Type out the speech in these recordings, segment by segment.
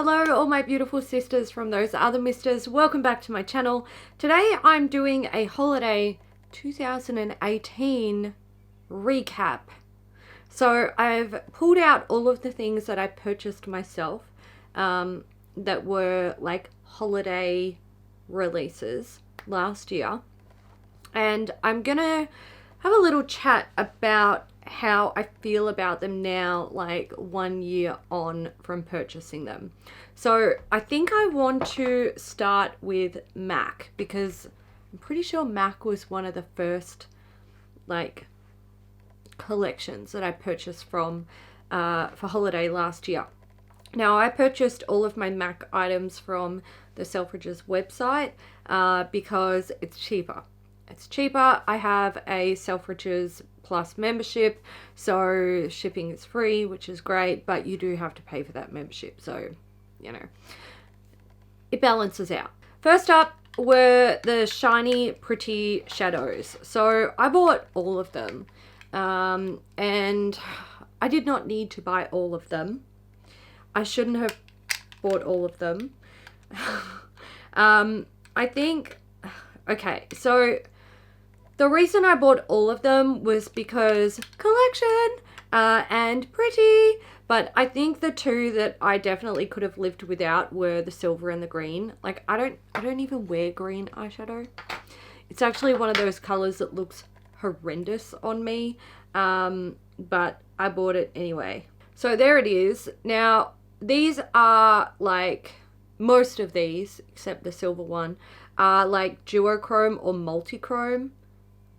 Hello all my beautiful sisters from those other misters, welcome back to my channel. Today I'm doing a holiday 2018 recap. So I've pulled out all of the things that I purchased myself that were like holiday releases last year. And I'm gonna have a little chat about how I feel about them now, like 1 year on from purchasing them. So I think I want to start with MAC because I'm pretty sure MAC was one of the first like collections that I purchased from for holiday last year. Now I purchased all of my MAC items from the Selfridges website because it's cheaper. It's cheaper. I have a Selfridges Plus membership, so shipping is free, which is great, but you do have to pay for that membership, so you know it balances out. First up were the shiny pretty shadows. So I bought all of them, and I did not need to buy all of them. I shouldn't have bought all of them. I think, okay, so the reason I bought all of them was because collection and pretty, but I think the two that I definitely could have lived without were the silver and the green. Like I don't even wear green eyeshadow. It's actually one of those colors that looks horrendous on me, but I bought it anyway. So there it is. Now these are like, most of these except the silver one are like duochrome or multichrome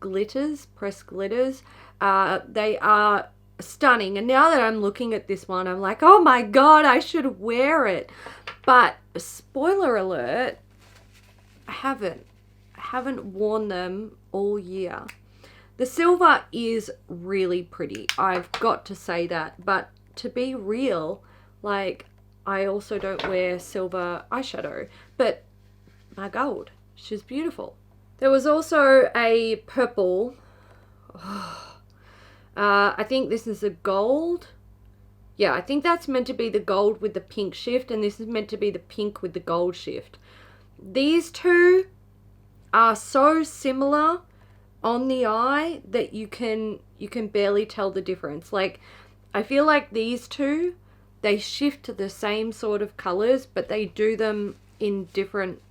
glitters, pressed glitters. They are stunning, and now that I'm looking at this one I'm like, oh my god, I should wear it. But spoiler alert, I haven't worn them all year. The silver is really pretty, I've got to say that, but to be real, like, I also don't wear silver eyeshadow, but my god, she's beautiful. There was also a purple. I think this is a gold. Yeah, I think that's meant to be the gold with the pink shift, and this is meant to be the pink with the gold shift. These two are so similar on the eye that you can barely tell the difference. Like, I feel like these two, they shift the same sort of colors, but they do them in different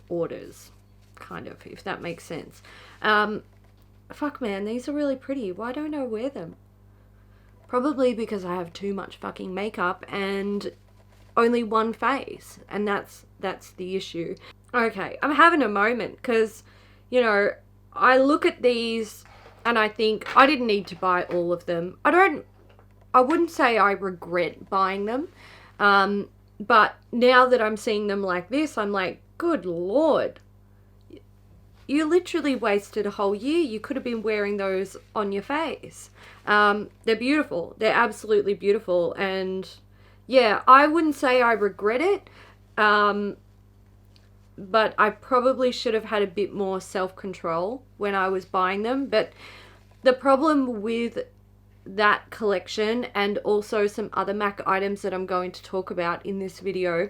orders, kind of, if that makes sense. Fuck man, these are really pretty. Why don't I wear them? Probably because I have too much fucking makeup and only one face, and that's the issue. Okay, I'm having a moment because, you know, I look at these and I think I didn't need to buy all of them. I wouldn't say I regret buying them, but now that I'm seeing them like this, I'm like, good lord, you literally wasted a whole year. You could have been wearing those on your face. They're beautiful. They're absolutely beautiful. And yeah, I wouldn't say I regret it, but I probably should have had a bit more self-control when I was buying them. But the problem with that collection, and also some other MAC items that I'm going to talk about in this video,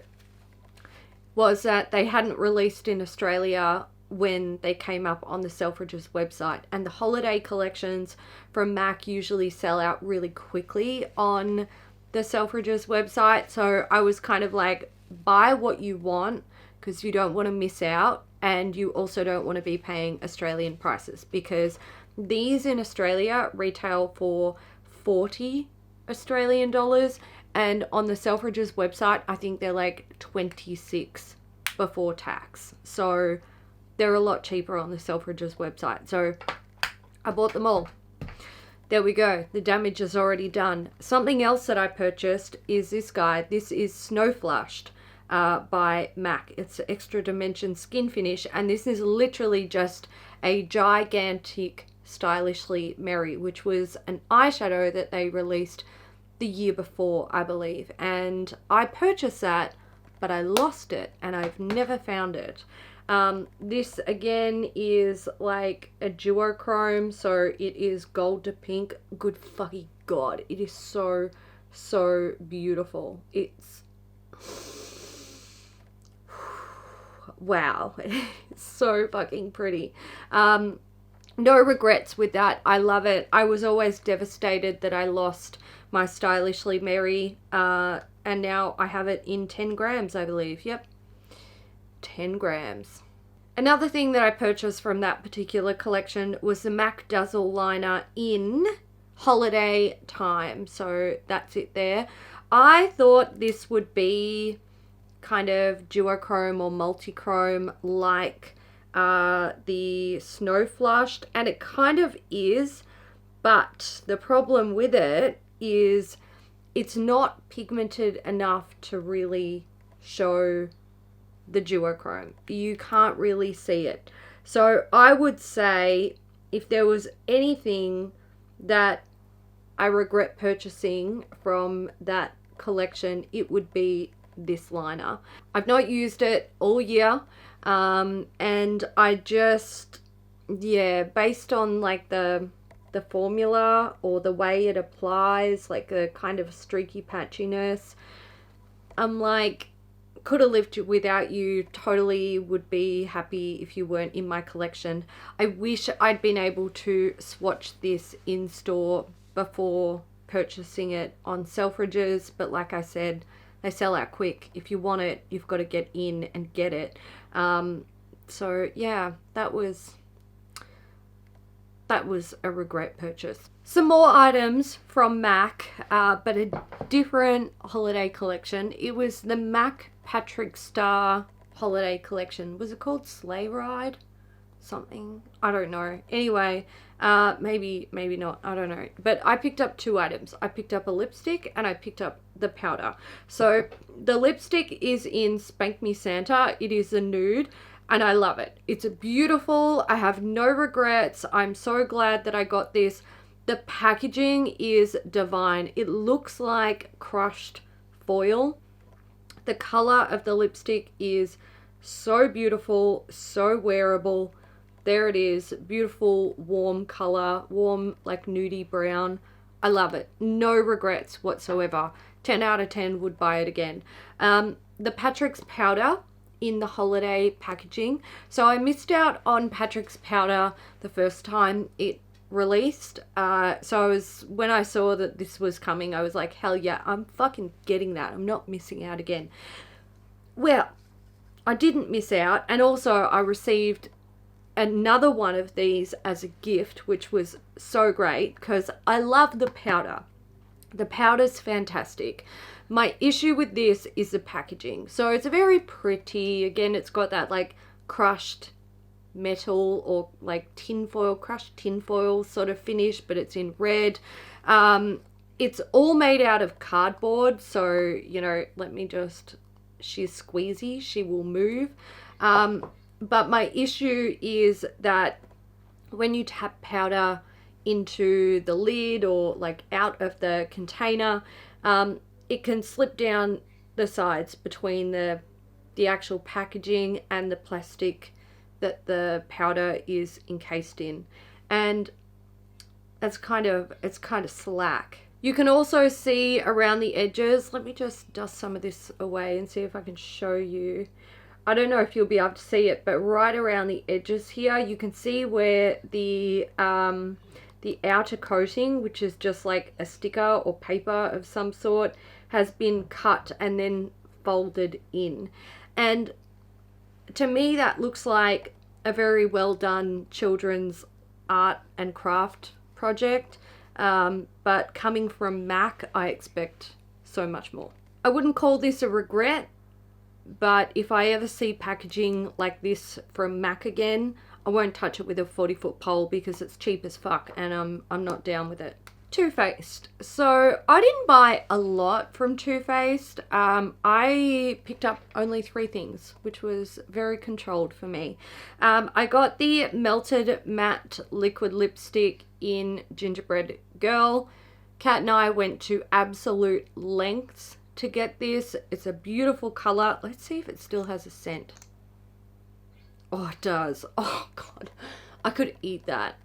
was that they hadn't released in Australia when they came up on the Selfridges website, and the holiday collections from MAC usually sell out really quickly on the Selfridges website. So I was kind of like, buy what you want because you don't want to miss out, and you also don't want to be paying Australian prices, because these in Australia retail for 40 Australian dollars, and on the Selfridges website I think they're like 26 before tax. So they're a lot cheaper on the Selfridges website. So I bought them all. There we go. The damage is already done. Something else that I purchased is this guy. This is Snow Flushed by MAC. It's Extra Dimension Skin Finish, and this is literally just a gigantic Stylishly Merry, which was an eyeshadow that they released the year before, I believe. And I purchased that, but I lost it and I've never found it. This again is like a duochrome, so it is gold to pink. Good fucking god, it is so beautiful. It's wow, it's so fucking pretty. No regrets with that. I love it. I was always devastated that I lost my Stylishly Mary, and now I have it in 10 grams, I believe. Yep, 10 grams. Another thing that I purchased from that particular collection was the MAC Dazzle liner in Holiday Time. So that's it there. I thought this would be kind of duochrome or multichrome like the Snow Flushed, and it kind of is, but the problem with it is it's not pigmented enough to really show the duochrome. You can't really see it. So I would say if there was anything that I regret purchasing from that collection, it would be this liner. I've not used it all year, and I just, yeah, based on like the formula or the way it applies, like the kind of streaky patchiness, I'm like, could have lived without you, totally would be happy if you weren't in my collection. I wish I'd been able to swatch this in store before purchasing it on Selfridges, but like I said, they sell out quick. If you want it, you've got to get in and get it. So yeah, that was a regret purchase. Some more items from MAC, but a different holiday collection. It was the MAC Patrick Star holiday collection. Was it called Sleigh Ride? Something? I don't know. Anyway, maybe not. I don't know. But I picked up 2 items. I picked up a lipstick and I picked up the powder. So the lipstick is in Spank Me Santa. It is a nude. And I love it. It's beautiful. I have no regrets. I'm so glad that I got this. The packaging is divine. It looks like crushed foil. The color of the lipstick is so beautiful, so wearable. There it is. Beautiful, warm color. Warm, like nudie brown. I love it. No regrets whatsoever. 10 out of 10 would buy it again. The Patrick's powder in the holiday packaging. So I missed out on Patrick's powder the first time it released. So when I saw that this was coming, I was like, hell yeah, I'm fucking getting that. I'm not missing out again. Well, I didn't miss out. And also I received another one of these as a gift, which was so great because I love the powder. The powder's fantastic. My issue with this is the packaging. So it's a very pretty, again, it's got that like crushed metal or like tinfoil, crushed tinfoil sort of finish, but it's in red. It's all made out of cardboard. So, you know, she's squeezy, she will move. But my issue is that when you tap powder into the lid or like out of the container, it can slip down the sides between the actual packaging and the plastic that the powder is encased in, and it's kind of slack. You can also see around the edges. Let me just dust some of this away and see if I can show you. I don't know if you'll be able to see it, but right around the edges here, you can see where the outer coating, which is just like a sticker or paper of some sort, has been cut and then folded in. And to me, that looks like a very well done children's art and craft project. But coming from MAC, I expect so much more. I wouldn't call this a regret, but if I ever see packaging like this from MAC again, I won't touch it with a 40-foot pole because it's cheap as fuck and I'm not down with it. Too Faced. So I didn't buy a lot from Too Faced. I picked up only 3 things, which was very controlled for me. I got the Melted Matte Liquid Lipstick in Gingerbread Girl. Kat and I went to absolute lengths to get this. It's a beautiful color. Let's see if it still has a scent. Oh, it does. Oh god, I could eat that.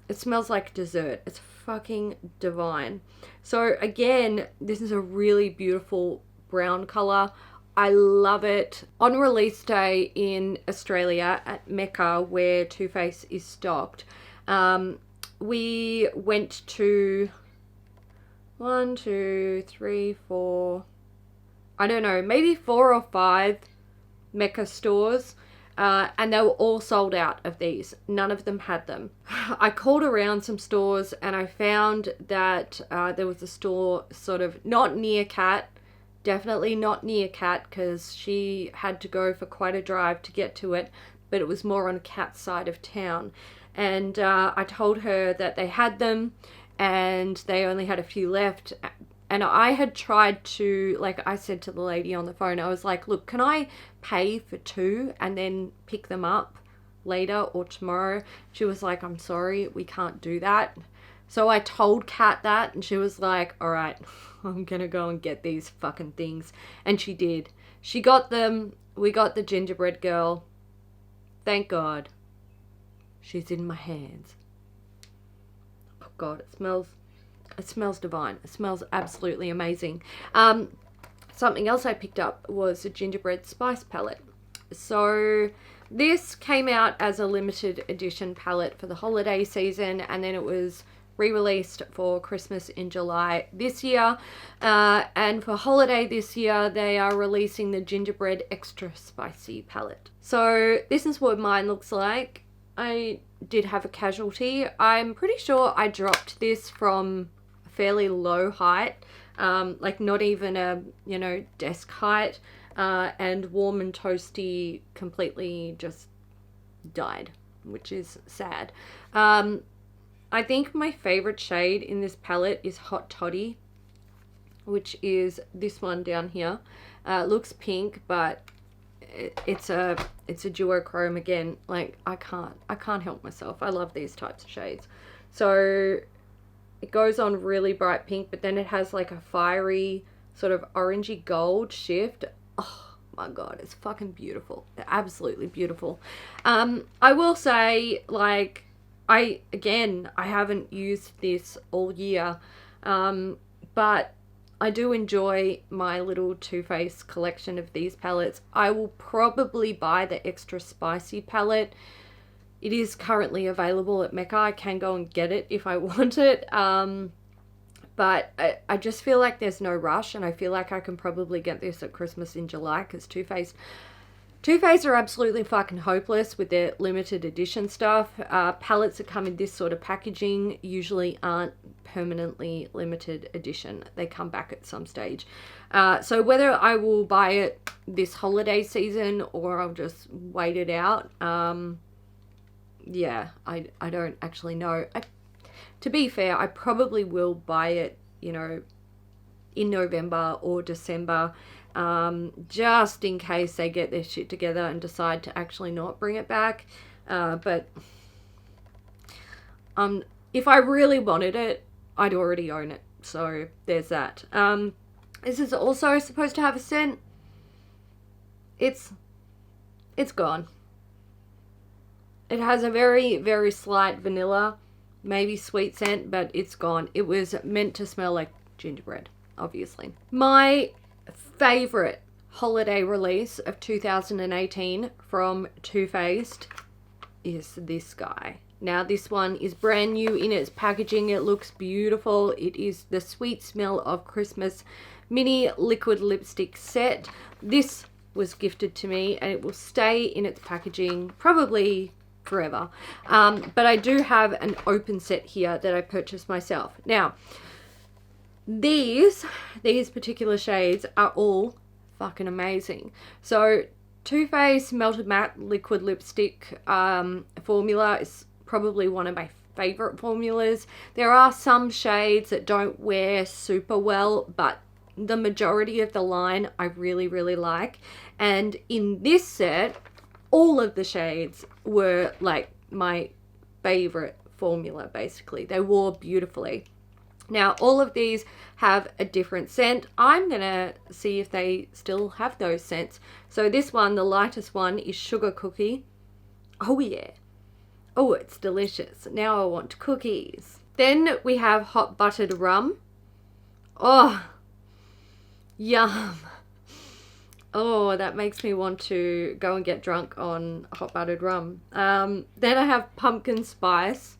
It smells like dessert. It's fucking divine. So again, this is a really beautiful brown color. I love it. On release day in Australia at Mecca, where Too Faced is stocked, we went to 1, 2, 3, 4, I don't know, maybe 4 or 5 Mecca stores. And they were all sold out of these. None of them had them. I called around some stores and I found that there was a store sort of not near Kat, definitely not near Kat, because she had to go for quite a drive to get to it, but it was more on Kat's side of town. And I told her that they had them and they only had a few left. And I had tried to, like I said to the lady on the phone, I was like, look, can I pay for 2 and then pick them up later or tomorrow? She was like, I'm sorry, we can't do that. So I told Kat that and she was like, all right, I'm gonna go and get these fucking things. And she did. She got them. We got the gingerbread girl. Thank God. She's in my hands. Oh God, it smells divine. It smells absolutely amazing. Something else I picked up was a gingerbread spice palette. So this came out as a limited edition palette for the holiday season, and then it was re-released for Christmas in July this year. And for holiday this year, they are releasing the gingerbread extra spicy palette. So this is what mine looks like. I did have a casualty. I'm pretty sure I dropped this from a fairly low height, like not even a, desk height, and Warm and Toasty completely just died, which is sad. I think my favorite shade in this palette is Hot Toddy, which is this one down here. It looks pink, but it's a duochrome again. Like I can't help myself. I love these types of shades. So it goes on really bright pink, but then it has like a fiery sort of orangey gold shift. Oh my God, it's fucking beautiful. Absolutely beautiful. I will say, like, I haven't used this all year, but I do enjoy my little Too Faced collection of these palettes. I will probably buy the extra spicy palette. It is currently available at Mecca. I can go and get it if I want it. But I just feel like there's no rush, and I feel like I can probably get this at Christmas in July, because Too Faced are absolutely fucking hopeless with their limited edition stuff. Palettes that come in this sort of packaging usually aren't permanently limited edition. They come back at some stage. So whether I will buy it this holiday season or I'll just wait it out, yeah, I don't actually know. To be fair, I probably will buy it, in November or December, just in case they get their shit together and decide to actually not bring it back. But if I really wanted it, I'd already own it. So there's that. This is also supposed to have a scent. It's gone. It has a very, very slight vanilla, maybe sweet scent, but it's gone. It was meant to smell like gingerbread, obviously. My favorite holiday release of 2018 from Too Faced is this guy. Now this one is brand new in its packaging. It looks beautiful. It is the Sweet Smell of Christmas mini liquid lipstick set. This was gifted to me and it will stay in its packaging probably forever. But I do have an open set here that I purchased myself. Now, these particular shades are all fucking amazing. So Too Faced Melted Matte Liquid Lipstick formula is probably one of my favorite formulas. There are some shades that don't wear super well, but the majority of the line I really, really like. And in this set, all of the shades were like my favorite formula, basically. They wore beautifully. Now, all of these have a different scent. I'm going to see if they still have those scents. So this one, the lightest one, is Sugar Cookie. Oh, yeah. Oh, it's delicious. Now I want cookies. Then we have Hot Buttered Rum. Oh, yum. Oh, that makes me want to go and get drunk on hot buttered rum. Then I have pumpkin spice.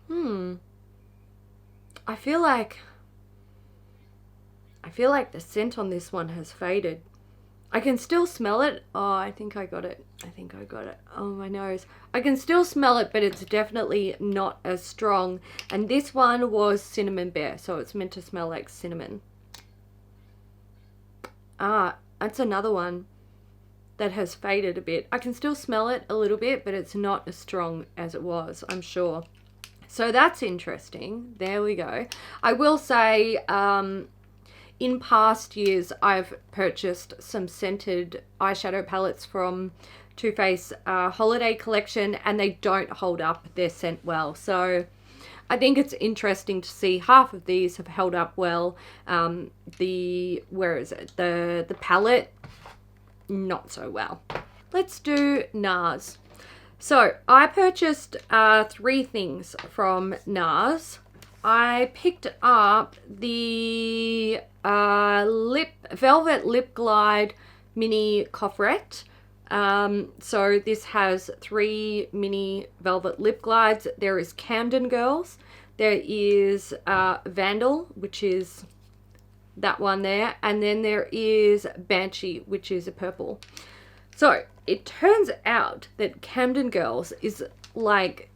I feel like the scent on this one has faded. I can still smell it. Oh, I think I got it. Oh, my nose. I can still smell it, but it's definitely not as strong. And this one was cinnamon bear, so it's meant to smell like cinnamon. Ah, that's another one that has faded a bit. I can still smell it a little bit, but it's not as strong as it was, I'm sure. So that's interesting. There we go. I will say, in past years, I've purchased some scented eyeshadow palettes from Too Faced holiday collection, and they don't hold up their scent well. So I think it's interesting to see half of these have held up well. Where is it? The palette, not so well. Let's do NARS. So I purchased 3 things from NARS. I picked up the Velvet Lip Glide Mini Coffret. So this has 3 mini velvet lip glides. There is Camden Girls. There is Vandal, which is that one there. And then there is Banshee, which is a purple. So it turns out that Camden Girls is like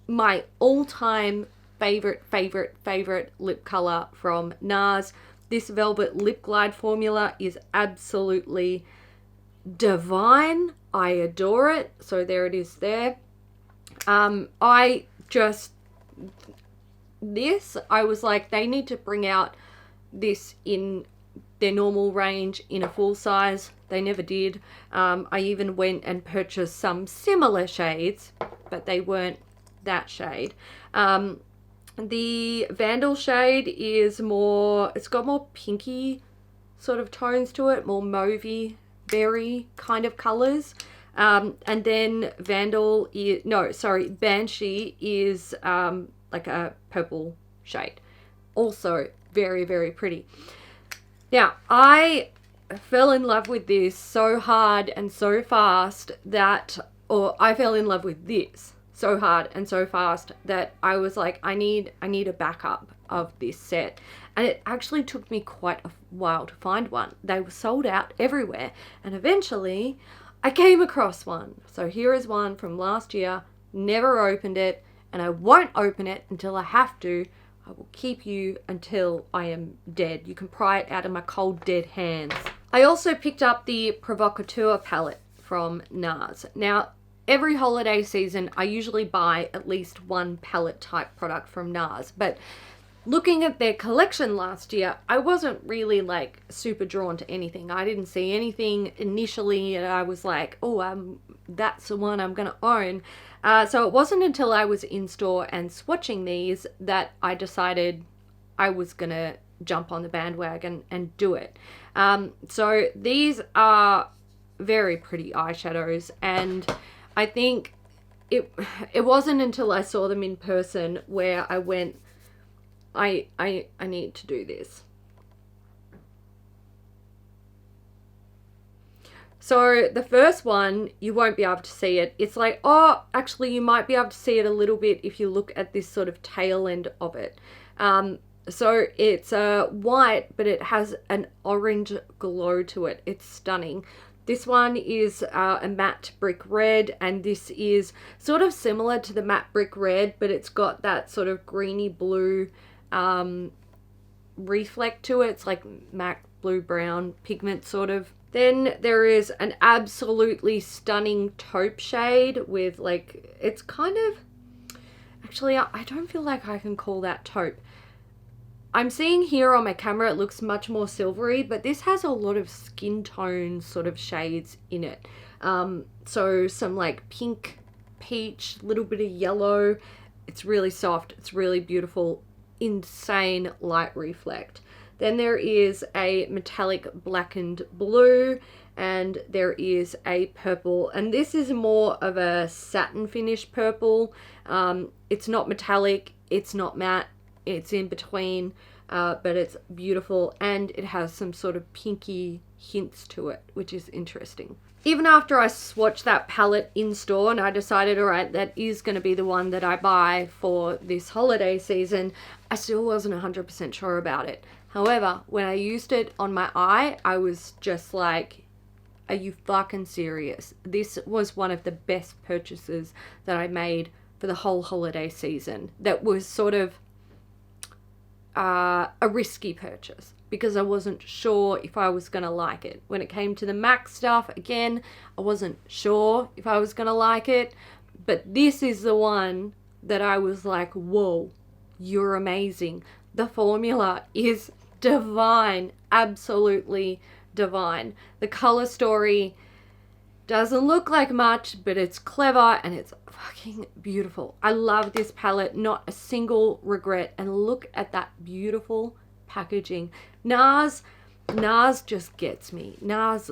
my all-time favorite lip color from NARS. This Velvet Lip Glide formula is absolutely divine. I adore it. So there it is there. I was like, they need to bring out this in their normal range in a full size. They never did. I even went and purchased some similar shades, but they weren't that shade. The Vandal shade is more, it's got more pinky sort of tones to it, more mauvey, berry kind of colors. And then Banshee is like a purple shade. Also very, very pretty. Now, I fell in love with this so hard and so fast I fell in love with this so hard and so fast that I was like, I need a backup of this set. And it actually took me quite a while to find one. They were sold out everywhere. And eventually I came across one. So here is one from last year. Never opened it, and I won't open it until I have to. I will keep you until I am dead. You can pry it out of my cold, dead hands. I also picked up the Provocateur palette from NARS. Now, every holiday season, I usually buy at least one palette type product from NARS. But looking at their collection last year, I wasn't really like super drawn to anything. I didn't see anything initially, and I was like, oh, that's the one I'm going to own. So it wasn't until I was in store and swatching these that I decided I was going to jump on the bandwagon and do it. So these are very pretty eyeshadows, and I think it wasn't until I saw them in person where I went, I need to do this. So the first one, you won't be able to see it. It's like, oh, actually you might be able to see it a little bit if you look at this sort of tail end of it. So it's white, but it has an orange glow to it. It's stunning. This one is a matte brick red, and this is sort of similar to the matte brick red, but it's got that sort of greeny blue reflect to it. It's like matte blue brown pigment sort of. Then there is an absolutely stunning taupe shade with like, it's kind of, actually I don't feel like I can call that taupe. I'm seeing here on my camera it looks much more silvery, but this has a lot of skin tone sort of shades in it. So some like pink, peach, little bit of yellow. It's really soft, it's really beautiful, insane light reflect. Then there is a metallic blackened blue, and there is a purple, and this is more of a satin finish purple. It's not metallic, it's not matte, it's in between. but it's beautiful, and it has some sort of pinky hints to it, which is interesting. Even after I swatched that palette in store and I decided, all right, that is going to be the one that I buy for this holiday season, I still wasn't 100% sure about it. However, when I used it on my eye, I was just like, are you fucking serious? This was one of the best purchases that I made for the whole holiday season. That was sort of a risky purchase because I wasn't sure if I was going to like it. When it came to the MAC stuff, again, I wasn't sure if I was going to like it. But this is the one that I was like, whoa, you're amazing. The formula is divine, absolutely divine. The color story doesn't look like much, but it's clever and it's fucking beautiful. I love this palette, not a single regret. And look at that beautiful packaging. NARS just gets me. NARS,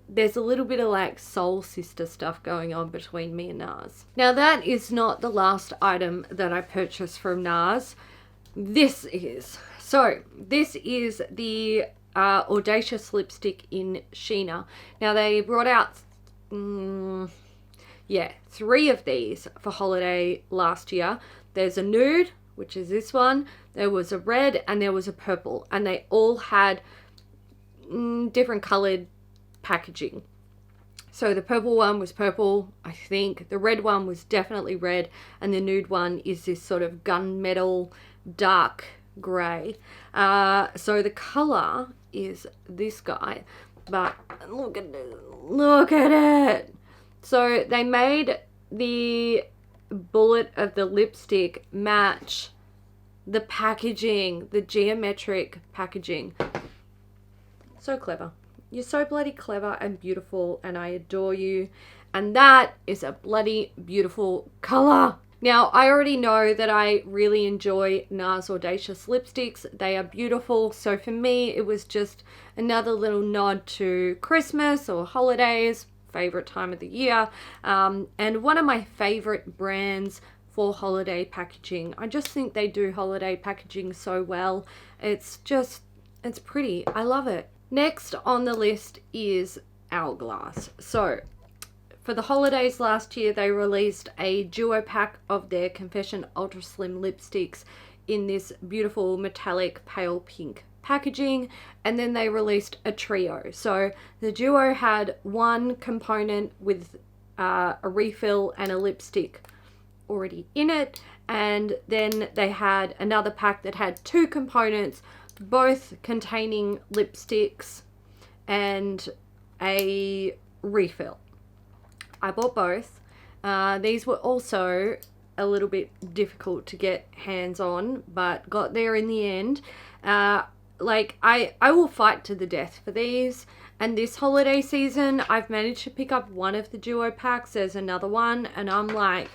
there's a little bit of like soul sister stuff going on between me and NARS. Now that is not the last item that I purchased from NARS. This is the Audacious lipstick in Sheena. Now they brought out 3 of these for holiday last year. There's a nude, which is this one, there was a red, and there was a purple, and they all had different colored packaging. So the purple one was purple, I think. The red one was definitely red, and the nude one is this sort of gunmetal dark grey. So the color is this guy, but look at it. So they made the bullet of the lipstick match the packaging, the geometric packaging. So clever. You're so bloody clever and beautiful, and I adore you. And that is a bloody beautiful color. Now, I already know that I really enjoy NARS Audacious lipsticks. They are beautiful. So for me, it was just another little nod to Christmas or holidays, favorite time of the year. And one of my favorite brands for holiday packaging. I just think they do holiday packaging so well. It's pretty. I love it. Next on the list is Hourglass. So for the holidays last year, they released a duo pack of their Confession Ultra Slim lipsticks in this beautiful metallic pale pink packaging, and then they released a trio. So the duo had one component with a refill and a lipstick already in it, and then they had another pack that had 2 components, both containing lipsticks and a refill. I bought both. These were also a little bit difficult to get hands on, but got there in the end. I will fight to the death for these. And this holiday season, I've managed to pick up one of the duo packs. There's another one, and I'm like,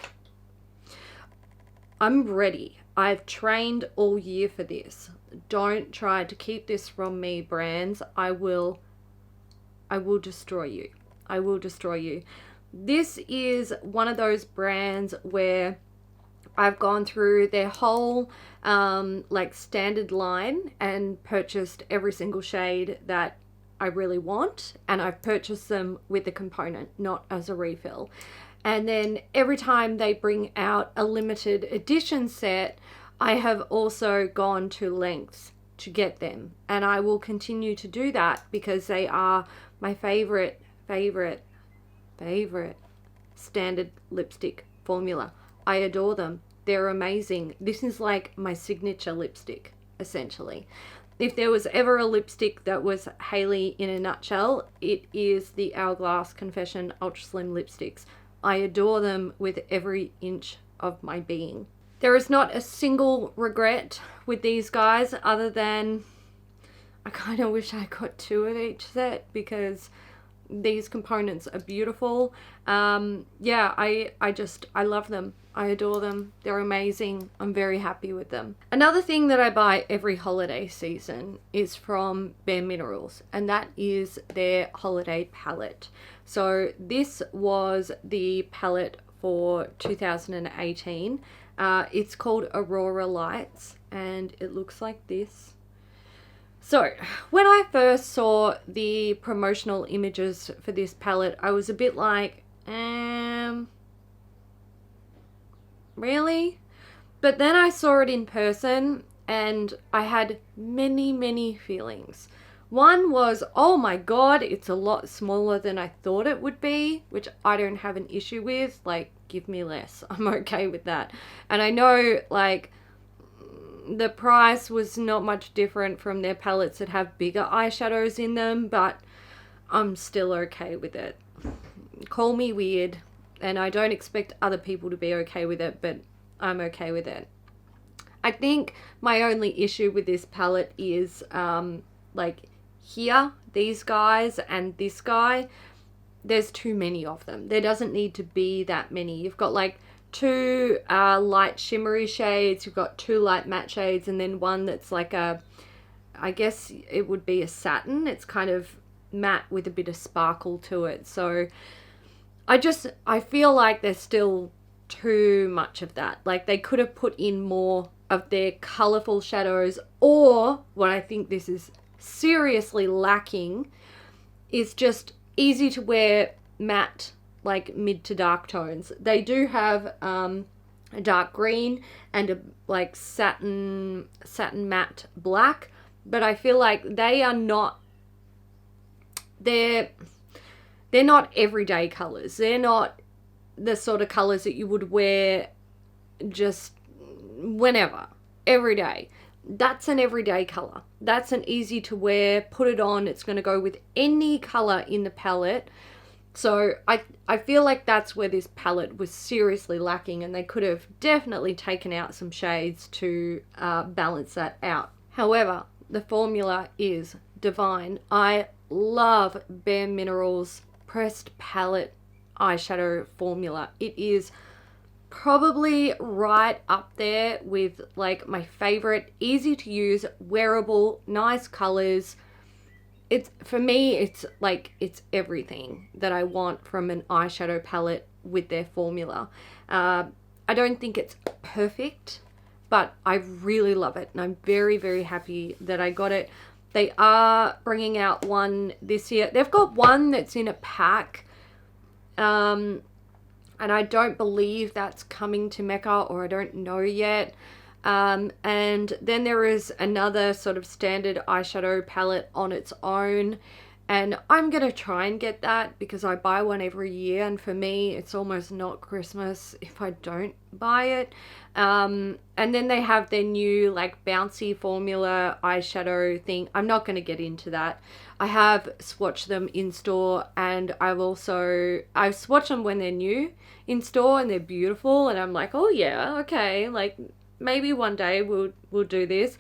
I'm ready. I've trained all year for this. Don't try to keep this from me, brands. I will destroy you. I will destroy you. This is one of those brands where I've gone through their whole standard line and purchased every single shade that I really want, and I've purchased them with a component, not as a refill. And then every time they bring out a limited edition set, I have also gone to lengths to get them. And I will continue to do that because they are my favorite standard lipstick formula. I adore them. They're amazing. This is like my signature lipstick, essentially. If there was ever a lipstick that was Hayley in a nutshell, it is the Hourglass Confession Ultra Slim lipsticks. I adore them with every inch of my being. There is not a single regret with these guys other than I kind of wish I got 2 of each set because these components are beautiful. I love them. I adore them. They're amazing. I'm very happy with them. Another thing that I buy every holiday season is from Bare Minerals, and that is their holiday palette. So this was the palette for 2018. It's called Aurora Lights, and it looks like this. So when I first saw the promotional images for this palette, I was a bit like, really? But then I saw it in person and I had many feelings. One was, oh my god, it's a lot smaller than I thought it would be, which I don't have an issue with. Like, give me less. I'm okay with that. And I know, like, the price was not much different from their palettes that have bigger eyeshadows in them, but I'm still okay with it. Call me weird, and I don't expect other people to be okay with it, but I'm okay with it. I think my only issue with this palette is, like, here, these guys and this guy, there's too many of them. There doesn't need to be that many. You've got like 2 light shimmery shades, you've got 2 light matte shades, and then one that's like a, I guess it would be a satin. It's kind of matte with a bit of sparkle to it. So I feel like there's still too much of that. Like, they could have put in more of their colorful shadows, or what I think this is seriously lacking is just easy to wear matte, like mid to dark tones. They do have a dark green and a like satin matte black, but I feel like they are not, they're not everyday colors. They're not the sort of colors that you would wear just whenever, every day. That's an everyday color. That's an easy to wear, put it on, it's going to go with any color in the palette. So I feel like that's where this palette was seriously lacking, and they could have definitely taken out some shades to balance that out. However, the formula is divine. I love Bare Minerals pressed palette eyeshadow formula. It is probably right up there with like my favorite, easy to use, wearable, nice colors. It's, for me, it's like, it's everything that I want from an eyeshadow palette with their formula. I don't think it's perfect, but I really love it, and I'm very happy that I got it. They are bringing out one this year. They've got one that's in a pack, and I don't believe that's coming to Mecca, or I don't know yet. And then there is another sort of standard eyeshadow palette on its own, and I'm gonna try and get that because I buy one every year, and for me it's almost not Christmas if I don't buy it. And then they have their new like bouncy formula eyeshadow thing. I'm not going to get into that. I have swatched them in store, and I've swatched them when they're new in store and they're beautiful, and I'm like, oh yeah, okay, like maybe one day we'll do this.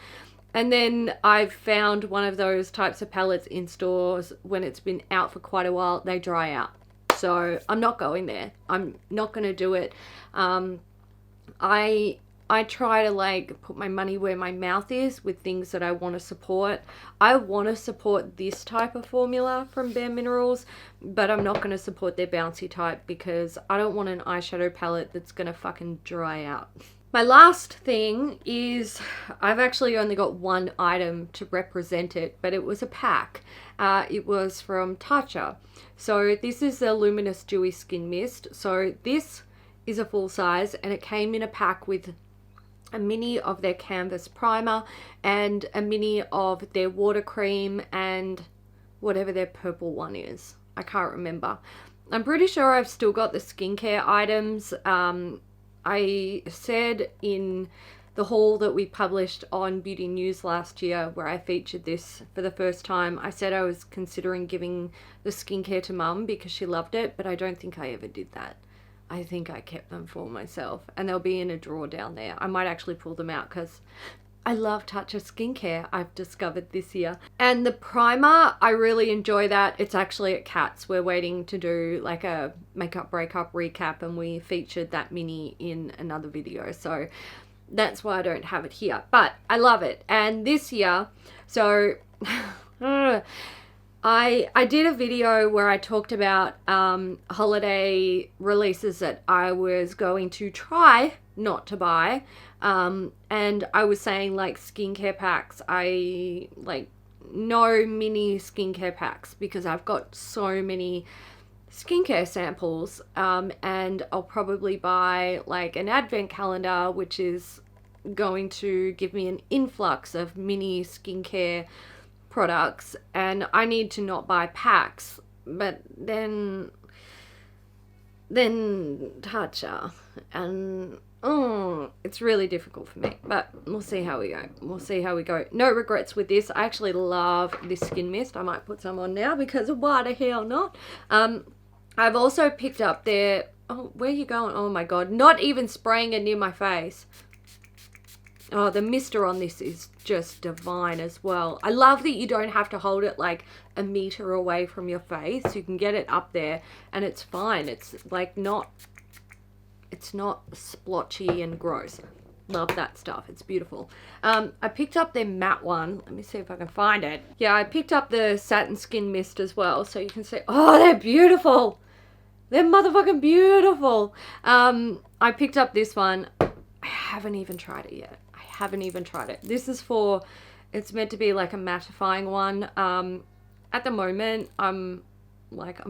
And then I've found one of those types of palettes in stores when it's been out for quite a while, they dry out. So I'm not going there. I'm not going to do it. I try to like put my money where my mouth is with things that I want to support. I want to support this type of formula from Bare Minerals, but I'm not going to support their bouncy type because I don't want an eyeshadow palette that's going to fucking dry out. My last thing is, I've actually only got one item to represent it, but it was a pack. It was from Tatcha. So this is the Luminous Dewy Skin Mist. So this is a full size, and it came in a pack with a mini of their canvas primer and a mini of their water cream and whatever their purple one is. I can't remember. I'm pretty sure I've still got the skincare items. I said in the haul that we published on Beauty News last year, where I featured this for the first time, I said I was considering giving the skincare to Mum because she loved it, but I don't think I ever did that. I think I kept them for myself, and they'll be in a drawer down there. I might actually pull them out because I love Tatcha skincare, I've discovered this year. And the primer, I really enjoy that. It's actually at Kat's. We're waiting to do like a makeup breakup recap, and we featured that mini in another video. So that's why I don't have it here, but I love it. And this year, so I did a video where I talked about holiday releases that I was going to try not to buy. And I was saying like skincare packs, I like no mini skincare packs because I've got so many skincare samples, and I'll probably buy like an advent calendar, which is going to give me an influx of mini skincare products, and I need to not buy packs, but then Tatcha, and it's really difficult for me, but we'll see how we go. No regrets with this. I actually love this skin mist. I might put some on now because why the hell not. I've also picked up their, oh, where are you going? Oh my god, not even spraying it near my face. Oh, the mister on this is just divine as well. I love that you don't have to hold it like a meter away from your face. You can get it up there and it's fine. It's like it's not splotchy and gross. Love that stuff. It's beautiful. I picked up their matte one. Let me see if I can find it. Yeah, I picked up the satin skin mist as well. So you can see, oh, they're beautiful. They're motherfucking beautiful. I picked up this one. I haven't even tried it yet. This is for, it's meant to be like a mattifying one. At the moment, I'm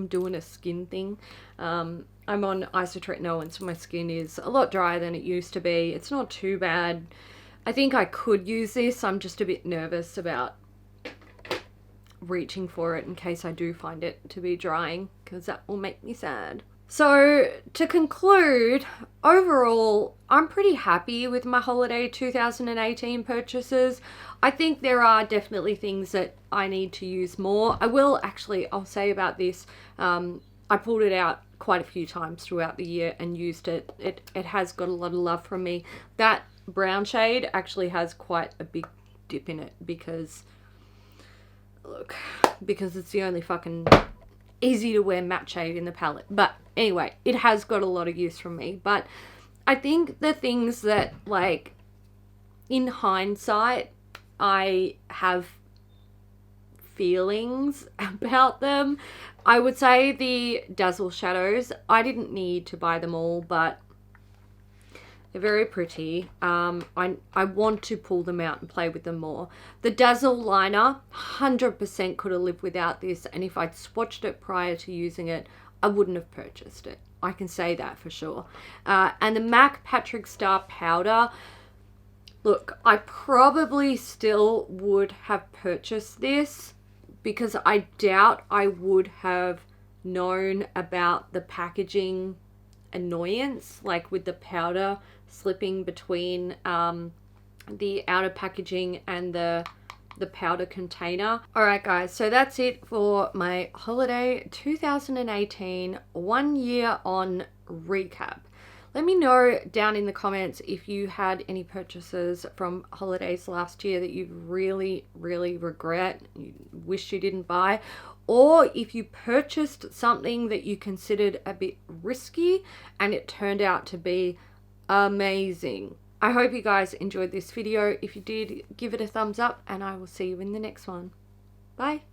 doing a skin thing. I'm on isotretinoin, so my skin is a lot drier than it used to be. It's not too bad. I think I could use this. I'm just a bit nervous about reaching for it in case I do find it to be drying, because that will make me sad. So to conclude, overall, I'm pretty happy with my holiday 2018 purchases. I think there are definitely things that I need to use more. I'll say about this, I pulled it out quite a few times throughout the year and used it. It has got a lot of love from me. That brown shade actually has quite a big dip in it because it's the only fucking easy to wear matte shade in the palette. But anyway, it has got a lot of use from me. But I think the things that, like, in hindsight, I have feelings about them. I would say the Dazzle shadows, I didn't need to buy them all, but they're very pretty. I want to pull them out and play with them more. The Dazzle liner, 100% could have lived without this, and if I'd swatched it prior to using it, I wouldn't have purchased it. I can say that for sure. And the MAC Patrick Star powder, look, I probably still would have purchased this because I doubt I would have known about the packaging annoyance, like with the powder slipping between the outer packaging and the powder container. Alright guys, so that's it for my holiday 2018 1 year on recap. Let me know down in the comments if you had any purchases from holidays last year that you really, really regret, you wish you didn't buy, or if you purchased something that you considered a bit risky and it turned out to be amazing. I hope you guys enjoyed this video. If you did, give it a thumbs up and I will see you in the next one. Bye.